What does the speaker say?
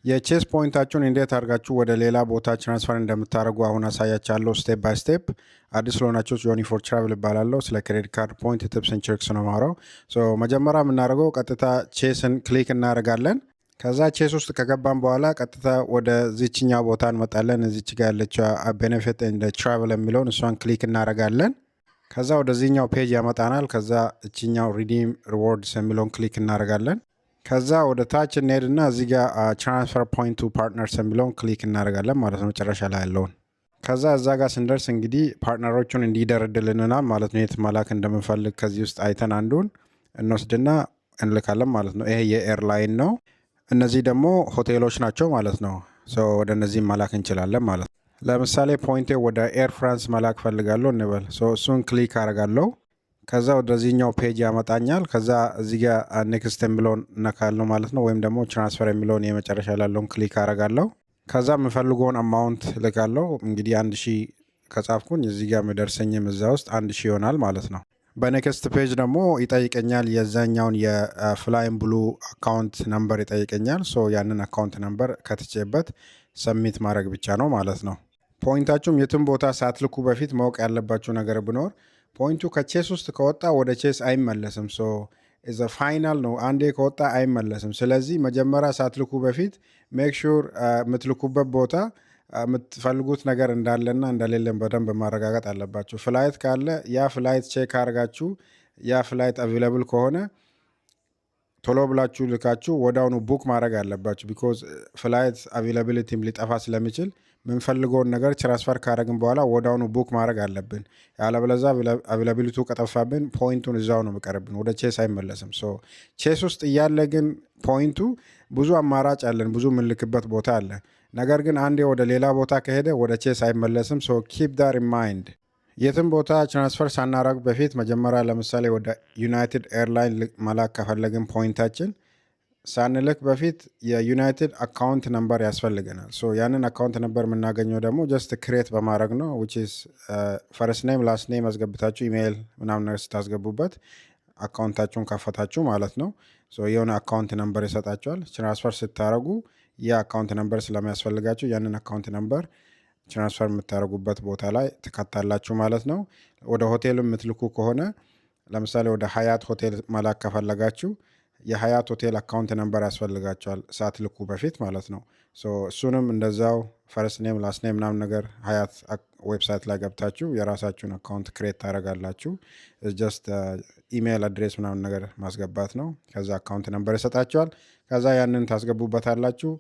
የቼስ ፖይንታችሁን እንዴት አድርጋችሁ ወደ ሌላ ቦታ ትራንስፈር እንደምታደርጉ አሁን አሳያችኋለሁ ስቴፕ ባይ ስቴፕ። አዲስ ለሆናችሁ ጆኒ ፎር ትራቭል እባላለሁ። ስለ ክሬዲት ካርድ ፖይንት ቲፕስ ኤንድ ትሪክስ ነው የማወራው። መጀመሪያ የምናደርገው ቀጥታ ቼስን ክሊክ እናደርጋለን። ከዛ ቼስ ውስጥ ከገባን በኋላ ቀጥታ ወደ ዚችኛ ቦታ እንመጣለን። እዚች ጋር ያለችው ቤኔፊት ኤንድ ትራቭል የሚለውን እሷን ክሊክ እናደርጋለን። ከዛ ወደዚህኛው ፔጅ ያመጣናል። ከዛ እችኛው ሪዲም ሪዋርድስ የሚለውን ክሊክ እናደርጋለን። ከዛ ወደ ታች እንሄድና እዚህ ጋር ትራንስፈር ፖይንት ቱ ፓርትነርስ የሚለውን ክሊክ እናደርጋለን ማለት ነው፣ መጨረሻ ላይ ያለውን። ከዛ እዛ ጋር ስንደርስ እንግዲህ ፓርትነሮቹን እንዲደረድልናል ማለት ነው። የት መላክ እንደምንፈልግ ከዚህ ውስጥ አይተን አንዱን እንወስድና እንልካለን ማለት ነው። ይሄ የኤርላይን ነው። እነዚህ ደግሞ ሆቴሎች ናቸው ማለት ነው። ወደ እነዚህም መላክ እንችላለን ማለት ነው። ለምሳሌ ፖይንቴ ወደ ኤር ፍራንስ መላክ ፈልጋለሁ እንበል። እሱን ክሊክ አደርጋለሁ። ከዛ ወደዚህኛው ፔጅ ያመጣኛል። ከዛ እዚህ ጋር ኔክስት የሚለውን እነካለሁ ማለት ነው። ወይም ደግሞ ትራንስፈር የሚለውን የመጨረሻ ላለውን ክሊክ አረጋለሁ። ከዛ የምፈልገውን አማውንት ልካለሁ። እንግዲህ 1000 ከጻፍኩኝ እዚህ ጋር የሚደርሰኝም እዛ ውስጥ 1000 ይሆናል ማለት ነው። በኔክስት ፔጅ ደግሞ ይጠይቀኛል የዛኛውን የፍላይን ብሉ አካውንት ነምበር ይጠይቀኛል። ያንን አካውንት ነምበር ከትቼበት ሰሚት ማድረግ ብቻ ነው ማለት ነው። ፖይንታችሁም የትም ቦታ ሳትልኩ በፊት ማወቅ ያለባችሁ ነገር ብኖር ፖይንቱ ከቼስ ውስጥ ከወጣ ወደ ቼስ አይመለስም። ፋይናል ነው፣ አንዴ ከወጣ አይመለስም። ስለዚህ መጀመሪያ ሳትልኩ በፊት ሜክ ሹር የምትልኩበት ቦታ የምትፈልጉት ነገር እንዳለና እንደሌለን በደንብ ማረጋገጥ አለባችሁ። ፍላይት ካለ ያ ፍላይት ቼክ አድርጋችሁ ያ ፍላይት አቬለብል ከሆነ ቶሎ ብላችሁ ልካችሁ ወዳውኑ ቡክ ማድረግ አለባችሁ። ቢኮዝ ፍላይት አቬላቢሊቲም ሊጠፋ ስለሚችል የምንፈልገውን ነገር ትራንስፈር ካደረግን በኋላ ወዳውኑ ቡክ ማድረግ አለብን። ያለበለዛ አቬላቢሊቱ ከጠፋብን ፖይንቱን እዛው ነው የሚቀርብን፣ ወደ ቼስ አይመለስም። ቼስ ውስጥ እያለ ግን ፖይንቱ ብዙ አማራጭ አለን፣ ብዙ የምንልክበት ቦታ አለ። ነገር ግን አንዴ ወደ ሌላ ቦታ ከሄደ ወደ ቼስ አይመለስም። ኪፕ ዳር ኢን ማይንድ። የትም ቦታ ትራንስፈር ሳናረግ በፊት መጀመሪያ ለምሳሌ ወደ ዩናይትድ ኤርላይን መላክ ከፈለግን ፖይንታችን ሳንልክ በፊት የዩናይትድ አካውንት ነምበር ያስፈልገናል። ያንን አካውንት ነምበር የምናገኘው ደግሞ ጀስት ክሬት በማድረግ ነው። ዊች ኢዝ ፈርስት ኔም ላስት ኔም አስገብታችሁ ኢሜይል ምናምን ነገር ስታስገቡበት አካውንታችሁን ከፈታችሁ ማለት ነው። የሆነ አካውንት ነምበር ይሰጣችኋል። ትራንስፈር ስታደረጉ የአካውንት ነምበር ስለሚያስፈልጋችሁ ያንን አካውንት ነምበር ትራንስፈር የምታደርጉበት ቦታ ላይ ትከታላችሁ ማለት ነው። ወደ ሆቴል የምትልኩ ከሆነ ለምሳሌ ወደ ሀያት ሆቴል መላክ ከፈለጋችሁ የሀያት ሆቴል አካውንት ነምበር ያስፈልጋቸዋል ሳትልኩ በፊት ማለት ነው። እሱንም እንደዛው ፈርስት ኔም ላስት ኔም ምናምን ነገር ሀያት ዌብሳይት ላይ ገብታችሁ የራሳችሁን አካውንት ክሬት ታደርጋላችሁ። ጀስት ኢሜይል አድሬስ ምናምን ነገር ማስገባት ነው። ከዛ አካውንት ነምበር ይሰጣችኋል። ከዛ ያንን ታስገቡበታላችሁ።